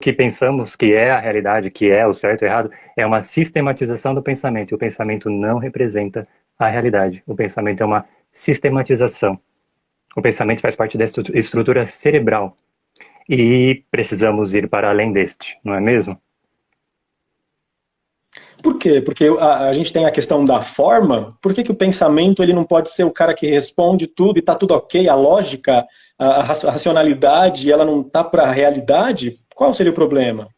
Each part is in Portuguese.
que pensamos que é a realidade, que é o certo e o errado, é uma sistematização do pensamento. E o pensamento não representa a realidade. O pensamento é uma sistematização. O pensamento faz parte da estrutura cerebral. E precisamos ir para além deste, não é mesmo? Por quê? Porque a gente tem a questão da forma. Por que o pensamento ele não pode ser o cara que responde tudo e está tudo ok? A lógica, a racionalidade, ela não está para a realidade? Qual seria o problema?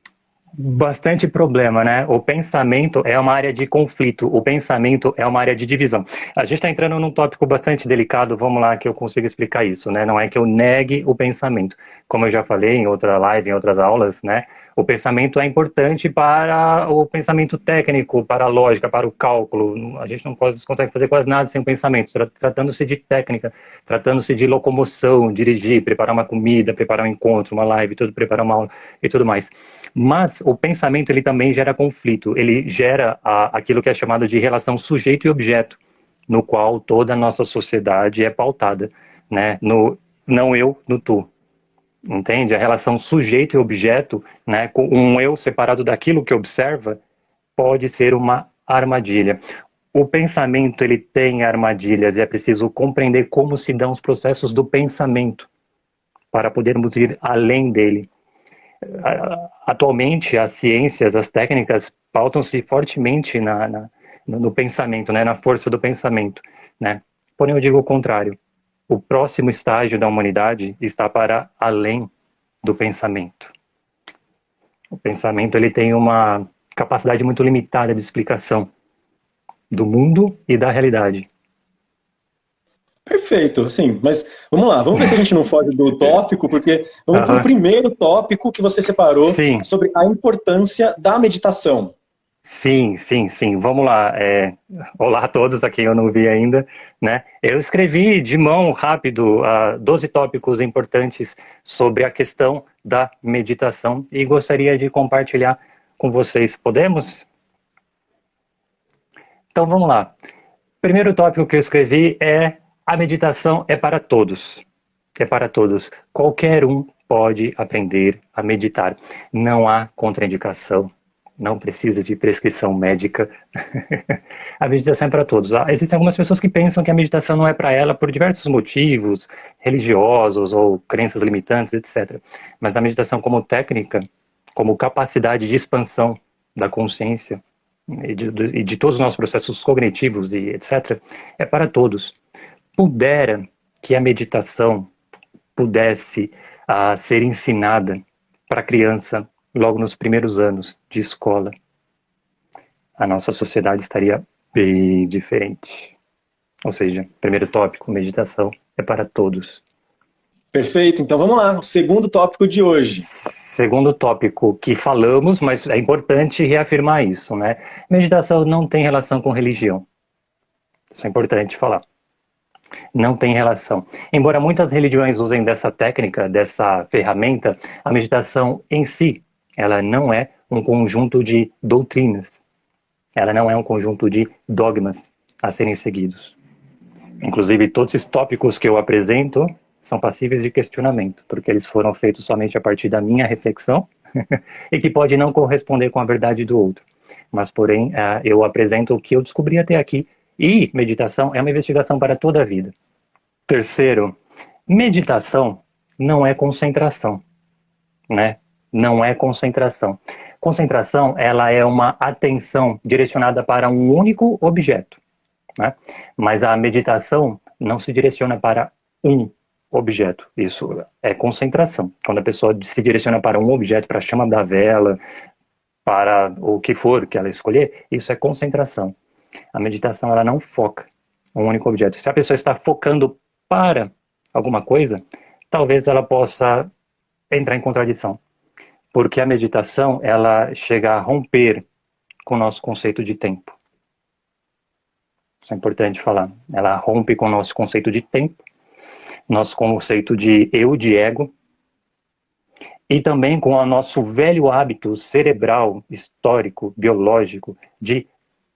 Bastante problema, né? O pensamento é uma área de conflito, o pensamento é uma área de divisão. A gente está entrando num tópico bastante delicado, vamos lá que eu consigo explicar isso, né? Não é que eu negue o pensamento. Como eu já falei em outra live, em outras aulas, né? O pensamento é importante para o pensamento técnico, para a lógica, para o cálculo. A gente não consegue fazer quase nada sem o pensamento, tratando-se de técnica, tratando-se de locomoção, dirigir, preparar uma comida, preparar um encontro, uma live, tudo, preparar uma aula e tudo mais. Mas o pensamento ele também gera conflito, ele gera aquilo que é chamado de relação sujeito e objeto, no qual toda a nossa sociedade é pautada, né? No não eu, no tu. Entende? A relação sujeito e objeto, né, com um eu separado daquilo que observa, pode ser uma armadilha. O pensamento ele tem armadilhas e é preciso compreender como se dão os processos do pensamento para podermos ir além dele. Atualmente, as ciências, as técnicas pautam-se fortemente no pensamento, né, na força do pensamento, né? Porém, eu digo o contrário. O próximo estágio da humanidade está para além do pensamento. O pensamento ele tem uma capacidade muito limitada de explicação do mundo e da realidade. Perfeito, sim, mas vamos lá, vamos ver se a gente não foge do tópico, porque vamos para o Uhum. primeiro tópico que você separou Sim, sobre a importância da meditação. sim, sim, sim. Vamos lá. Olá a todos, a quem eu não vi ainda, né? Eu escrevi de mão rápido 12 tópicos importantes sobre a questão da meditação e gostaria de compartilhar com vocês. Podemos? Então vamos lá. Primeiro tópico que eu escrevi é: a meditação é para todos. É para todos. Qualquer um pode aprender a meditar. Não há contraindicação. Não precisa de prescrição médica. A meditação é para todos. Existem algumas pessoas que pensam que a meditação não é para ela por diversos motivos, religiosos ou crenças limitantes, etc. Mas a meditação como técnica, como capacidade de expansão da consciência e de todos os nossos processos cognitivos e etc., é para todos. Pudera que a meditação pudesse ser ensinada para a criança logo nos primeiros anos de escola, a nossa sociedade estaria bem diferente. Ou seja, primeiro tópico, meditação é para todos. Perfeito, então vamos lá, o segundo tópico de hoje. Segundo tópico que falamos, mas é importante reafirmar isso, né? Meditação não tem relação com religião. Isso é importante falar. Não tem relação. Embora muitas religiões usem dessa técnica, dessa ferramenta, a meditação em si, ela não é um conjunto de doutrinas. Ela não é um conjunto de dogmas a serem seguidos. Inclusive, todos esses tópicos que eu apresento são passíveis de questionamento, porque eles foram feitos somente a partir da minha reflexão e que pode não corresponder com a verdade do outro. Mas, porém, eu apresento o que eu descobri até aqui, e meditação é uma investigação para toda a vida. Terceiro, meditação não é concentração, né? Não é concentração. Concentração, ela é uma atenção direcionada para um único objeto, né? Mas a meditação não se direciona para um objeto. Isso é concentração. Quando a pessoa se direciona para um objeto, para a chama da vela, para o que for que ela escolher, isso é concentração. A meditação, ela não foca um único objeto. Se a pessoa está focando para alguma coisa, talvez ela possa entrar em contradição. Porque a meditação, ela chega a romper com o nosso conceito de tempo. Isso é importante falar. Ela rompe com o nosso conceito de tempo, nosso conceito de eu, de ego, e também com o nosso velho hábito cerebral, histórico, biológico, de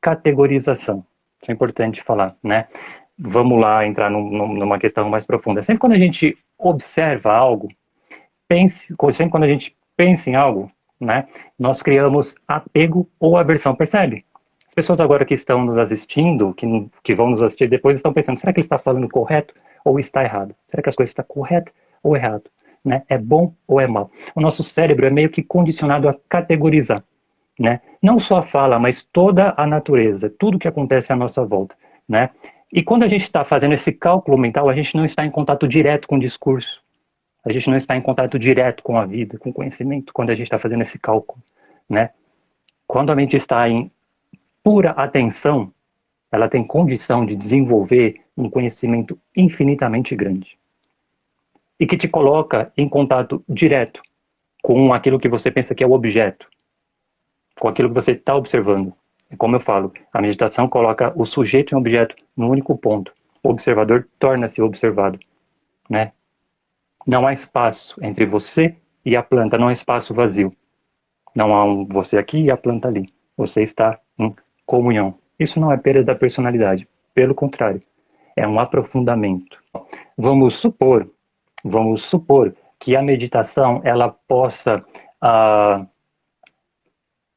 categorização. Isso é importante falar, né? Vamos lá entrar numa questão mais profunda. Sempre quando a gente observa algo, sempre quando a gente pensa em algo, né? Nós criamos apego ou aversão, percebe? As pessoas agora que estão nos assistindo, que vão nos assistir depois, estão pensando, será que ele está falando correto ou está errado? Será que as coisas estão corretas ou errado? Né? É bom ou é mal? O nosso cérebro é meio que condicionado a categorizar, né? Não só a fala, mas toda a natureza, tudo que acontece à nossa volta, né? E quando a gente está fazendo esse cálculo mental, a gente não está em contato direto com o discurso, a gente não está em contato direto com a vida, com o conhecimento, quando a gente está fazendo esse cálculo, né? Quando a mente está em pura atenção, ela tem condição de desenvolver um conhecimento infinitamente grande e que te coloca em contato direto com aquilo que você pensa que é o objeto, com aquilo que você está observando. E como eu falo, a meditação coloca o sujeito e o objeto no único ponto. O observador torna-se observado, né? Não há espaço entre você e a planta, não há espaço vazio. Não há um você aqui e a planta ali. Você está em comunhão. Isso não é perda da personalidade, pelo contrário, é um aprofundamento. Vamos supor que a meditação ela possa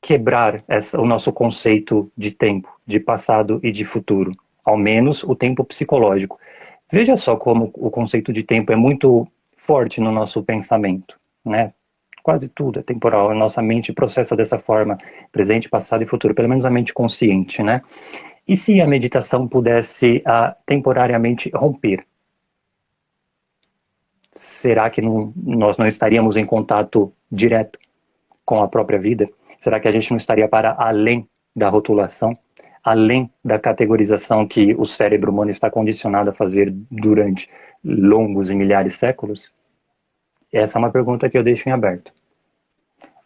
quebrar o nosso conceito de tempo, de passado e de futuro, ao menos o tempo psicológico. Veja só como o conceito de tempo é muito forte no nosso pensamento, né? Quase tudo é temporal, a nossa mente processa dessa forma, presente, passado e futuro, pelo menos a mente consciente, né? E se a meditação pudesse temporariamente romper? Será que nós não estaríamos em contato direto com a própria vida? Será que a gente não estaria para além da rotulação, além da categorização que o cérebro humano está condicionado a fazer durante longos e milhares de séculos? Essa é uma pergunta que eu deixo em aberto.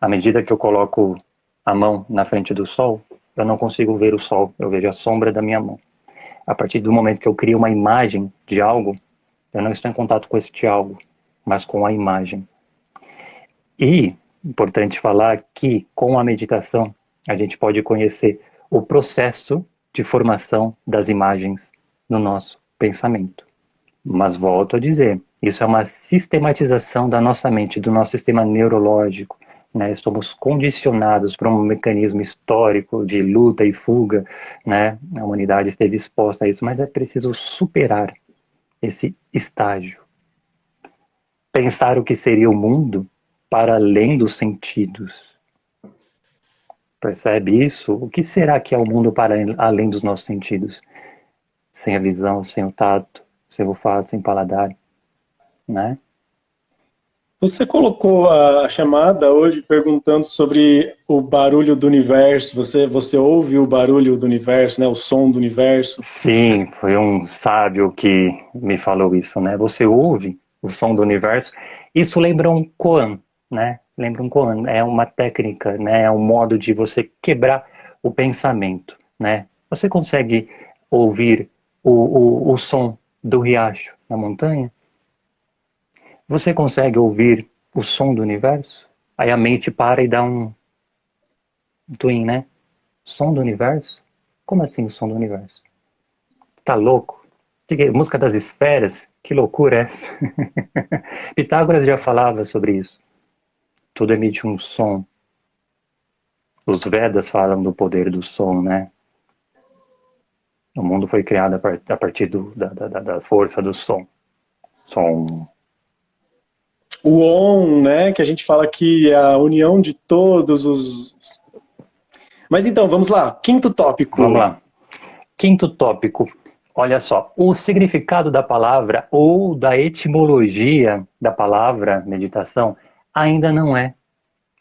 À medida que eu coloco a mão na frente do sol, eu não consigo ver o sol, eu vejo a sombra da minha mão. A partir do momento que eu crio uma imagem de algo, eu não estou em contato com este algo, mas com a imagem. E importante falar que, com a meditação, a gente pode conhecer o processo de formação das imagens no nosso pensamento. Mas volto a dizer, isso é uma sistematização da nossa mente, do nosso sistema neurológico, né? Somos condicionados por um mecanismo histórico de luta e fuga, né? A humanidade esteve exposta a isso, mas é preciso superar esse estágio. Pensar o que seria o mundo para além dos sentidos. Percebe isso? O que será que é o mundo para além dos nossos sentidos? Sem a visão, sem o tato, sem o olfato, sem paladar, né? Você colocou a chamada hoje perguntando sobre o barulho do universo. Você ouve o barulho do universo, né? O som do universo? Sim, foi um sábio que me falou isso, né? Você ouve o som do universo. Isso lembra um koan, né? Lembra um koan. É uma técnica, né? É um modo de você quebrar o pensamento, né? Você consegue ouvir o som do riacho na montanha? Você consegue ouvir o som do universo? Aí a mente para e dá um twin, né? Som do universo? Como assim o som do universo? Tá louco? Música das esferas? Que loucura é essa? Pitágoras já falava sobre isso. Tudo emite um som. Os Vedas falam do poder do som, né? O mundo foi criado a partir da força do som. Som. O ON, né, que a gente fala que é a união de todos os... Mas então, vamos lá, quinto tópico. Vamos lá. Quinto tópico. Olha só, o significado da palavra ou da etimologia da palavra meditação ainda não é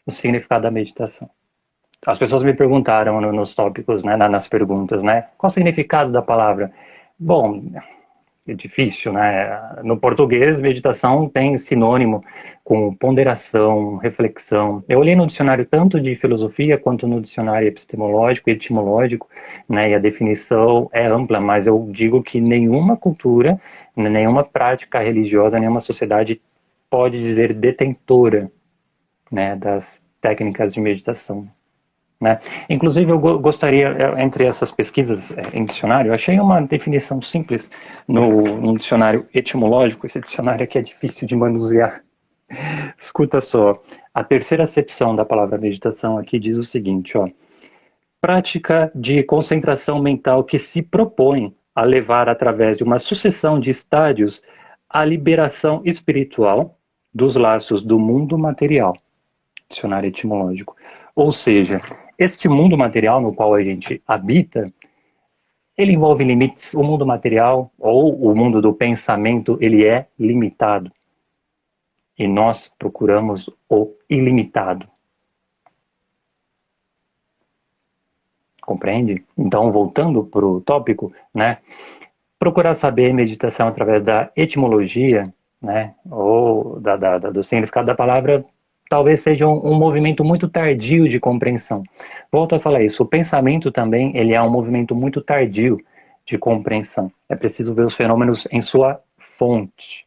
o significado da meditação. As pessoas me perguntaram nos tópicos, né, nas perguntas, né, qual o significado da palavra? Bom, é difícil, né? No português, meditação tem sinônimo com ponderação, reflexão. Eu olhei no dicionário tanto de filosofia quanto no dicionário epistemológico e etimológico, né? E a definição é ampla, mas eu digo que nenhuma cultura, nenhuma prática religiosa, nenhuma sociedade pode dizer detentora, né, das técnicas de meditação. Né? Inclusive, eu gostaria, entre essas pesquisas em dicionário, eu achei uma definição simples no dicionário etimológico. Esse dicionário aqui é difícil de manusear. Escuta só, a terceira acepção da palavra meditação aqui diz o seguinte, ó. Prática de concentração mental que se propõe a levar através de uma sucessão de estádios a liberação espiritual dos laços do mundo material. Dicionário etimológico. Ou seja, este mundo material no qual a gente habita, ele envolve limites. O mundo material, ou o mundo do pensamento, ele é limitado. E nós procuramos o ilimitado. Compreende? Então, voltando para o tópico, né? Procurar saber meditação através da etimologia, né? Ou do significado da palavra, talvez seja um movimento muito tardio de compreensão. Volto a falar isso, o pensamento também, ele é um movimento muito tardio de compreensão. É preciso ver os fenômenos em sua fonte.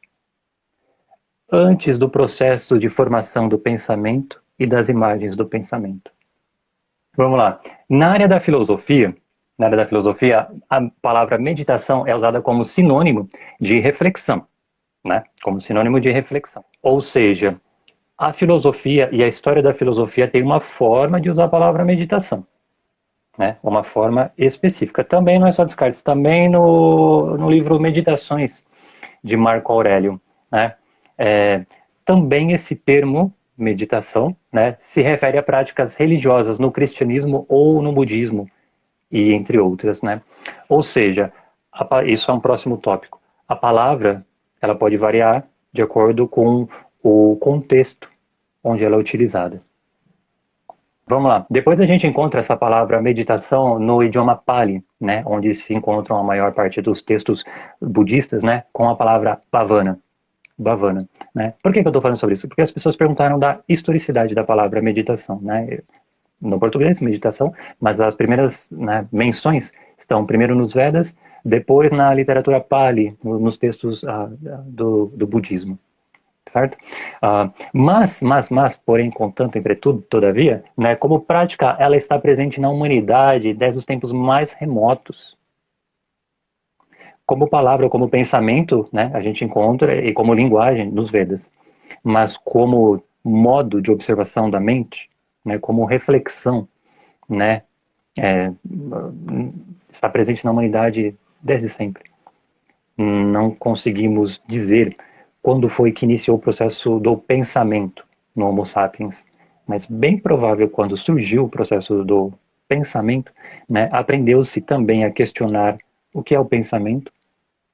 Antes do processo de formação do pensamento e das imagens do pensamento. Vamos lá. Na área da filosofia, a palavra meditação é usada como sinônimo de reflexão, né? Como sinônimo de reflexão. Ou seja, a filosofia e a história da filosofia tem uma forma de usar a palavra meditação, né? Uma forma específica. Também não é só Descartes, também no livro Meditações, de Marco Aurélio, né? Também esse termo, meditação, né, se refere a práticas religiosas no cristianismo ou no budismo, e entre outras, né? Ou seja, isso é um próximo tópico. A palavra, ela pode variar de acordo com o contexto onde ela é utilizada. Vamos lá. Depois a gente encontra essa palavra meditação no idioma Pali, né, onde se encontram a maior parte dos textos budistas, né, com a palavra bhavana. Bhavana, né? Por que eu estou falando sobre isso? Porque as pessoas perguntaram da historicidade da palavra meditação, né? No português, meditação, mas as primeiras, né, menções estão primeiro nos Vedas, depois na literatura Pali, nos textos do budismo, certo? Mas, porém, contanto, entretudo, todavia, né, como prática, ela está presente na humanidade desde os tempos mais remotos. Como palavra, como pensamento, né, a gente encontra, e como linguagem nos Vedas, mas como modo de observação da mente, né, como reflexão, né, está presente na humanidade desde sempre. Não conseguimos dizer quando foi que iniciou o processo do pensamento no Homo sapiens, mas bem provável quando surgiu o processo do pensamento, né, aprendeu-se também a questionar o que é o pensamento,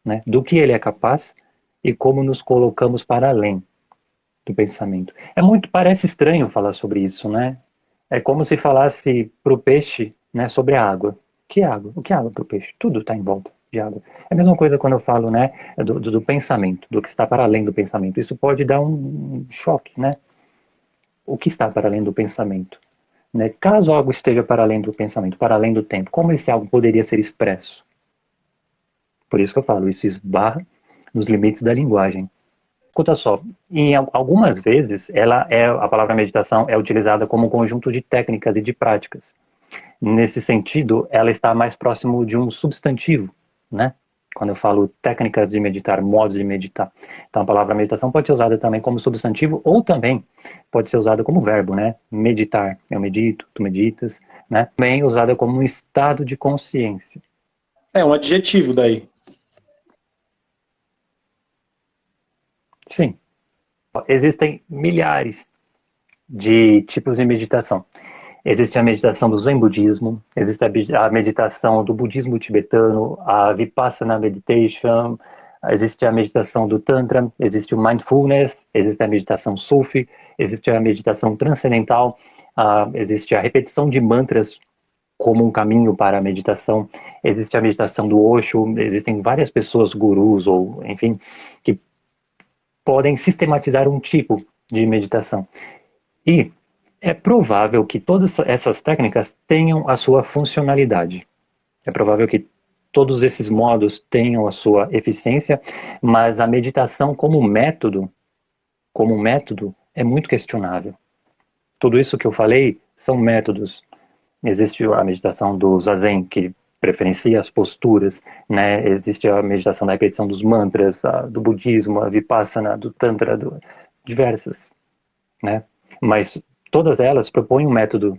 né, do que ele é capaz e como nos colocamos para além do pensamento. Parece estranho falar sobre isso, né? É como se falasse para o peixe, né, sobre a água. Que é água? O que é água para o peixe? Tudo está em volta de água. É a mesma coisa quando eu falo, né, do pensamento, do que está para além do pensamento. Isso pode dar um choque, né? O que está para além do pensamento? Né? Caso algo esteja para além do pensamento, para além do tempo, como esse algo poderia ser expresso? Por isso que eu falo, isso esbarra nos limites da linguagem. Escuta só, algumas vezes a palavra meditação é utilizada como um conjunto de técnicas e de práticas. Nesse sentido, ela está mais próximo de um substantivo, né? Quando eu falo técnicas de meditar, modos de meditar. Então a palavra meditação pode ser usada também como substantivo ou também pode ser usada como verbo, né? Meditar, eu medito, tu meditas, né? Também usada como um estado de consciência. É um adjetivo daí. Sim. Existem milhares de tipos de meditação. Existe a meditação do Zen budismo, existe a meditação do budismo tibetano, a Vipassana Meditation, existe a meditação do Tantra, existe o Mindfulness, existe a meditação Sufi, existe a meditação transcendental, existe a repetição de mantras como um caminho para a meditação, existe a meditação do Osho, existem várias pessoas, gurus ou, enfim, que podem sistematizar um tipo de meditação. E é provável que todas essas técnicas tenham a sua funcionalidade. É provável que todos esses modos tenham a sua eficiência, mas a meditação como método, é muito questionável. Tudo isso que eu falei são métodos. Existe a meditação do Zazen, que preferencia as posturas, né? Existe a meditação da repetição dos mantras, do budismo, a Vipassana, do Tantra, diversas, né? Mas todas elas propõem um método,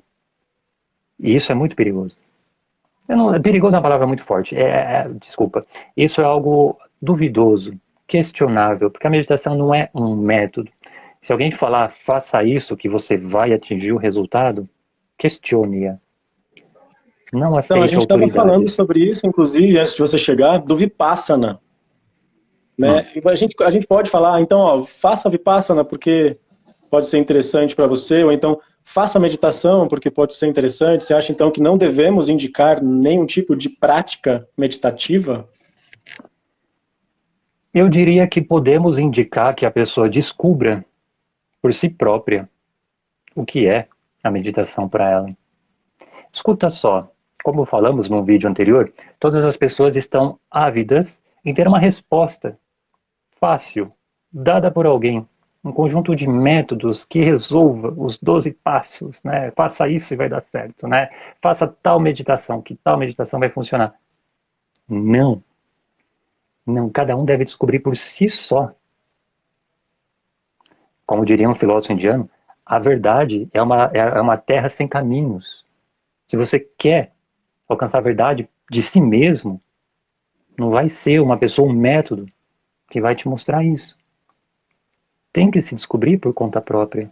e isso é muito perigoso. Perigoso é uma palavra muito forte, desculpa. Isso é algo duvidoso, questionável, porque a meditação não é um método. Se alguém falar, faça isso que você vai atingir o resultado, questione-a. Não Então, a aceite gente estava falando autoridades. sobre isso, inclusive, antes de você chegar, do Vipassana. Né? E a gente pode falar, então, ó, faça Vipassana porque pode ser interessante para você, ou então faça meditação porque pode ser interessante. Você acha, então, que não devemos indicar nenhum tipo de prática meditativa? Eu diria que podemos indicar que a pessoa descubra por si própria o que é a meditação para ela. Escuta só, como falamos no vídeo anterior, todas as pessoas estão ávidas em ter uma resposta fácil, dada por alguém, um conjunto de métodos que resolva os 12 passos, né? Faça isso e vai dar certo, né? Faça tal meditação, que tal meditação vai funcionar. Não. Não, cada um deve descobrir por si só. Como diria um filósofo indiano, a verdade é uma terra sem caminhos. Se você quer alcançar a verdade de si mesmo, não vai ser uma pessoa, um método que vai te mostrar isso. Tem que se descobrir por conta própria.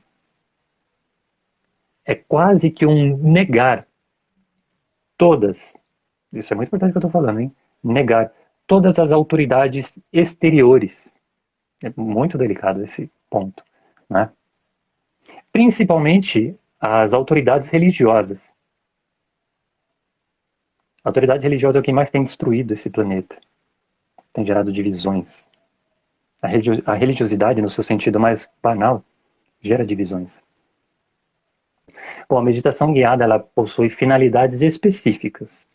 É quase que um negar todas, isso é muito importante que eu estou falando, hein? Negar todas as autoridades exteriores. É muito delicado esse ponto, né? Principalmente as autoridades religiosas. A autoridade religiosa é o que mais tem destruído esse planeta. Tem gerado divisões. A religiosidade, no seu sentido mais banal, gera divisões. Bom, a meditação guiada ela possui finalidades específicas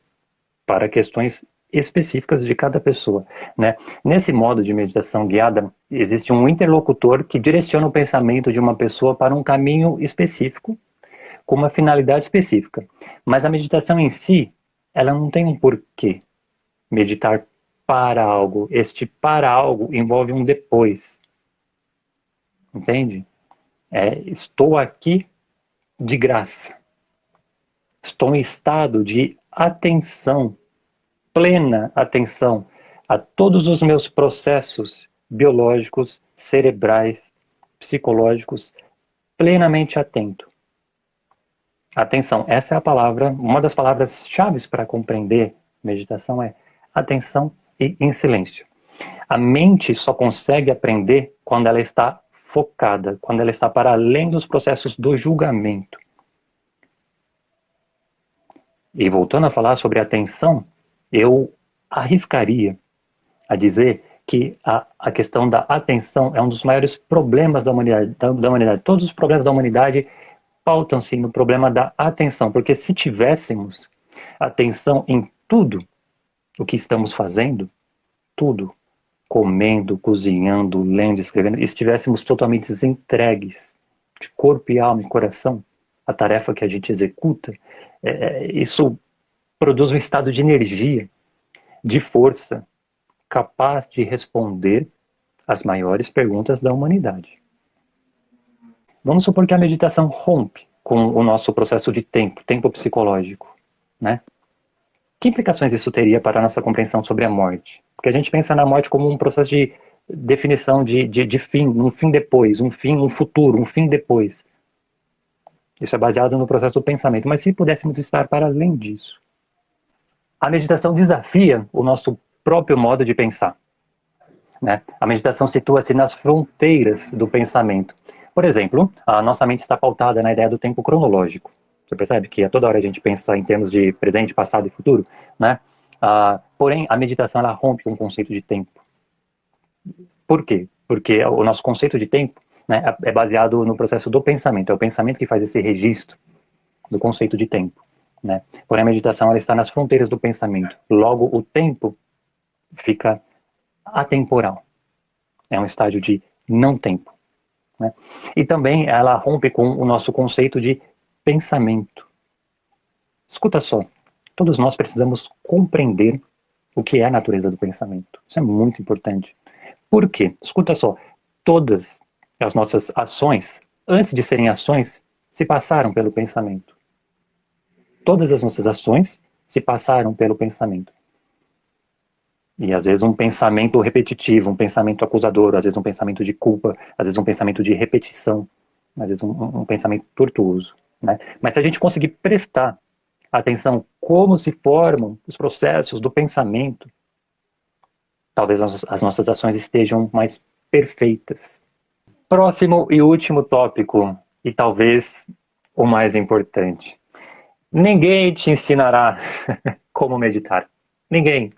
para questões específicas de cada pessoa, né? Nesse modo de meditação guiada, existe um interlocutor que direciona o pensamento de uma pessoa para um caminho específico, com uma finalidade específica. Mas a meditação em si, ela não tem um porquê. Meditar para algo. Este para algo envolve um depois. Entende? Estou aqui de graça. Estou em estado de atenção, plena atenção a todos os meus processos biológicos, cerebrais, psicológicos, plenamente atento. Atenção, essa é a palavra, uma das palavras-chave para compreender meditação é atenção e em silêncio. A mente só consegue aprender quando ela está focada, quando ela está para além dos processos do julgamento. E voltando a falar sobre atenção, eu arriscaria a dizer que a questão da atenção é um dos maiores problemas da humanidade. Todos os problemas da humanidade pautam-se no problema da atenção, porque se tivéssemos atenção em tudo o que estamos fazendo, tudo, comendo, cozinhando, lendo, escrevendo, e estivéssemos totalmente entregues de corpo e alma e coração à tarefa que a gente executa, isso produz um estado de energia, de força, capaz de responder às maiores perguntas da humanidade. Vamos supor que a meditação rompe com o nosso processo de tempo psicológico, né? Que implicações isso teria para a nossa compreensão sobre a morte? Porque a gente pensa na morte como um processo de definição de fim, um fim depois, um fim, um futuro, um fim depois. Isso é baseado no processo do pensamento. Mas se pudéssemos estar para além disso? A meditação desafia o nosso próprio modo de pensar, né? A meditação situa-se nas fronteiras do pensamento. Por exemplo, a nossa mente está pautada na ideia do tempo cronológico. Você percebe que a toda hora a gente pensa em termos de presente, passado e futuro, né? Porém, a meditação ela rompe com o conceito de tempo. Por quê? Porque o nosso conceito de tempo, né, é baseado no processo do pensamento. É o pensamento que faz esse registro do conceito de tempo, né? Porém, a meditação ela está nas fronteiras do pensamento. Logo, o tempo fica atemporal. É um estágio de não tempo, né? E também ela rompe com o nosso conceito de pensamento. Escuta só, todos nós precisamos compreender o que é a natureza do pensamento. Isso é muito importante. Por quê? Escuta só, todas As nossas ações, antes de serem ações, se passaram pelo pensamento. Todas as nossas ações se passaram pelo pensamento. E às vezes um pensamento repetitivo, um pensamento acusador, às vezes um pensamento de culpa, às vezes um pensamento de repetição, às vezes um pensamento tortuoso, né? Mas se a gente conseguir prestar atenção como se formam os processos do pensamento, talvez as nossas ações estejam mais perfeitas. Próximo e último tópico, e talvez o mais importante. Ninguém te ensinará como meditar. Ninguém.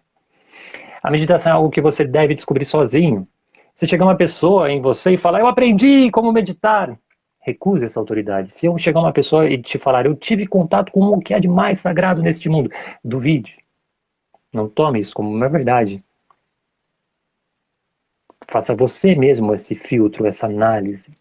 A meditação é algo que você deve descobrir sozinho. Se chegar uma pessoa em você e falar, eu aprendi como meditar, recuse essa autoridade. Se eu chegar uma pessoa e te falar, eu tive contato com o que há de mais sagrado neste mundo, duvide. Não tome isso como uma verdade. Faça você mesmo esse filtro, essa análise.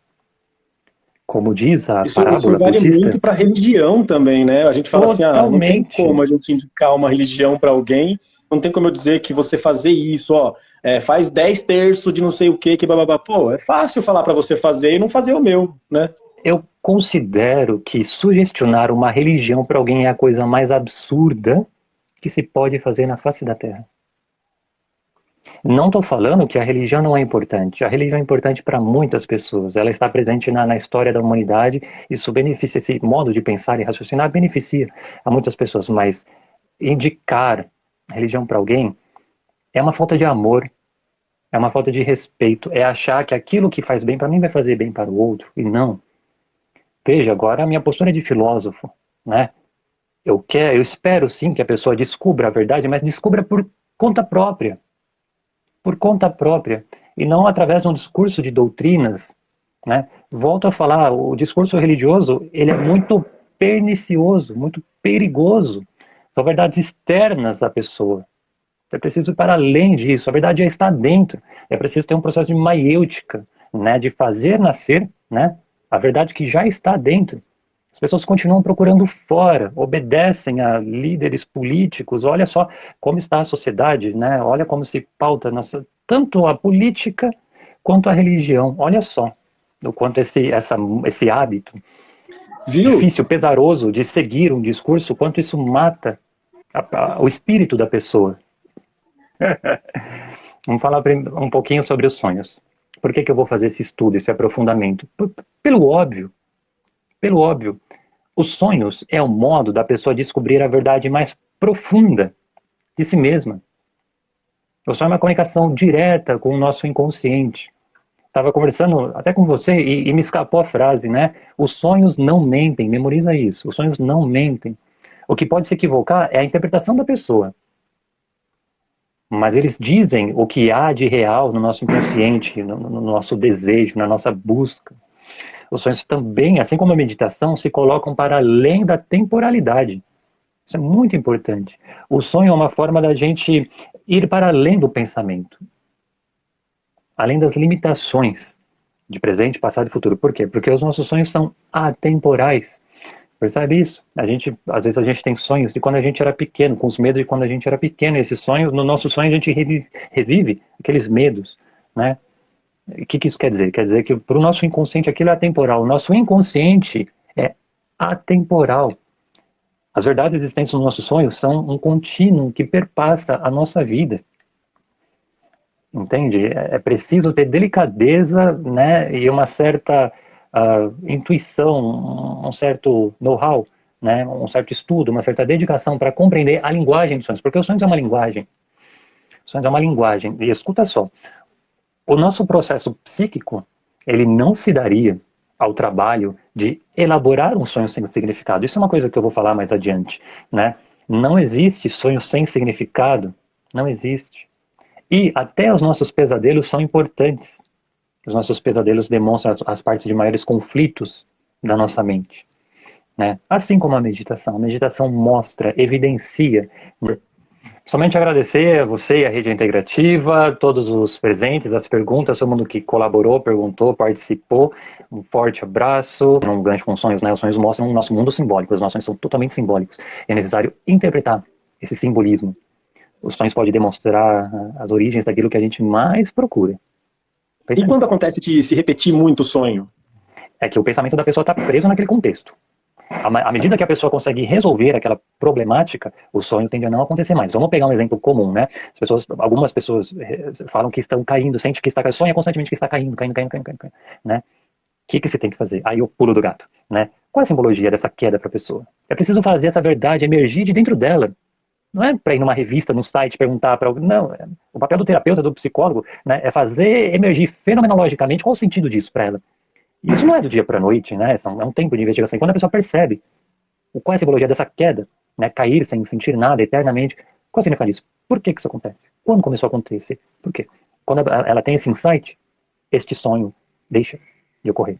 Como diz a Isso parábola vale budista, muito para religião também, né? A gente fala assim, não tem totalmente. como a gente indicar uma religião para alguém, não tem como eu dizer que você fazer isso, ó, faz 10 terços de não sei o que bababá. Pô, é fácil falar para você fazer e não fazer o meu, né? Eu considero que sugestionar uma religião para alguém é a coisa mais absurda que se pode fazer na face da Terra. Não estou falando que a religião não é importante. A religião é importante para muitas pessoas. Ela está presente na história da humanidade. Isso beneficia, esse modo de pensar e raciocinar beneficia a muitas pessoas. Mas indicar religião para alguém é uma falta de amor, é uma falta de respeito, é achar que aquilo que faz bem para mim vai fazer bem para o outro. E não. Veja, agora a minha postura é de filósofo, né? Eu espero sim que a pessoa descubra a verdade, mas descubra por conta própria. Por conta própria, e não através de um discurso de doutrinas, né? Volto a falar, o discurso religioso, ele é muito pernicioso, muito perigoso. São verdades externas à pessoa. É preciso ir para além disso, a verdade já está dentro. É preciso ter um processo de maiêutica, né? De fazer nascer, né? A verdade que já está dentro. As pessoas continuam procurando fora, obedecem a líderes políticos. Olha só como está a sociedade, né? Olha como se pauta tanto a política quanto a religião. Olha só o quanto esse hábito Viu? difícil, pesaroso de seguir um discurso, quanto isso mata o espírito da pessoa. Vamos falar um pouquinho sobre os sonhos. Por que eu vou fazer esse estudo, esse aprofundamento? Pelo óbvio. Pelo óbvio. Os sonhos é um modo da pessoa descobrir a verdade mais profunda de si mesma. O sonho é uma comunicação direta com o nosso inconsciente. Estava conversando até com você e me escapou a frase, né? Os sonhos não mentem, memoriza isso. Os sonhos não mentem. O que pode se equivocar é a interpretação da pessoa. Mas eles dizem o que há de real no nosso inconsciente, no nosso desejo, na nossa busca. Os sonhos também, assim como a meditação, se colocam para além da temporalidade. Isso é muito importante. O sonho é uma forma da gente ir para além do pensamento. Além das limitações de presente, passado e futuro. Por quê? Porque os nossos sonhos são atemporais. Percebe isso? Às vezes a gente tem sonhos de quando a gente era pequeno, com os medos de quando a gente era pequeno. E esses sonhos, no nosso sonho a gente revive aqueles medos, né? O que isso quer dizer? Quer dizer que para o nosso inconsciente aquilo é atemporal. O nosso inconsciente é atemporal. As verdades existentes nos nossos sonhos são um contínuo que perpassa a nossa vida. Entende? É preciso ter delicadeza, né, e uma certa intuição, um certo know-how, né, um certo estudo, uma certa dedicação para compreender a linguagem dos sonhos. Porque os sonhos é uma linguagem. Os sonhos é uma linguagem. E escuta só. O nosso processo psíquico, ele não se daria ao trabalho de elaborar um sonho sem significado. Isso é uma coisa que eu vou falar mais adiante, né? Não existe sonho sem significado. Não existe. E até os nossos pesadelos são importantes. Os nossos pesadelos demonstram as partes de maiores conflitos da nossa mente, né? Assim como a meditação. A meditação mostra, evidencia. Somente agradecer a você e a Rede Integrativa, todos os presentes, as perguntas, todo mundo que colaborou, perguntou, participou. Um forte abraço. Um gancho com sonhos, né? Os sonhos mostram o nosso mundo simbólico, os nossos sonhos são totalmente simbólicos. É necessário interpretar esse simbolismo. Os sonhos podem demonstrar as origens daquilo que a gente mais procura. E quando acontece de se repetir muito o sonho? É que o pensamento da pessoa está preso naquele contexto. À medida que a pessoa consegue resolver aquela problemática, o sonho tende a não acontecer mais. Vamos pegar um exemplo comum, né? Algumas pessoas falam que estão caindo, sente que está caindo, sonha constantemente que está caindo, né? O que você tem que fazer? Aí o pulo do gato, né? Qual é a simbologia dessa queda para a pessoa? É preciso fazer essa verdade emergir de dentro dela. Não é para ir numa revista, num site, perguntar para alguém. Não, o papel do terapeuta, do psicólogo, né, é fazer emergir fenomenologicamente qual o sentido disso para ela. Isso não é do dia para a noite, né? É um tempo de investigação. E quando a pessoa percebe qual é a simbologia dessa queda, né, cair sem sentir nada eternamente, qual é o significado disso? Por que isso acontece? Quando começou a acontecer? Por quê? Quando ela tem esse insight, este sonho deixa de ocorrer.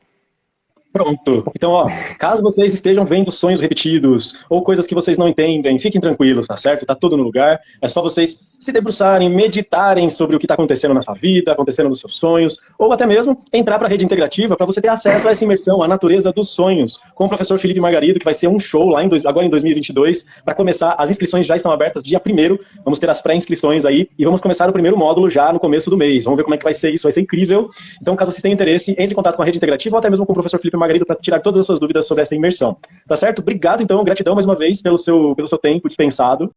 Pronto. Então, ó, caso vocês estejam vendo sonhos repetidos ou coisas que vocês não entendem, fiquem tranquilos, tá certo? Tá tudo no lugar. É só vocês se debruçarem, meditarem sobre o que está acontecendo na sua vida, acontecendo nos seus sonhos, ou até mesmo entrar para a rede integrativa para você ter acesso a essa imersão, à natureza dos sonhos, com o professor Felipe Margarido, que vai ser um show lá agora em 2022, para começar. As inscrições já estão abertas dia 1º, vamos ter as pré-inscrições aí, e vamos começar o primeiro módulo já no começo do mês. Vamos ver como é que vai ser isso, vai ser incrível. Então, caso vocês tenham interesse, entre em contato com a rede integrativa ou até mesmo com o professor Felipe Margarido para tirar todas as suas dúvidas sobre essa imersão. Tá certo? Obrigado, então, gratidão mais uma vez pelo seu tempo dispensado.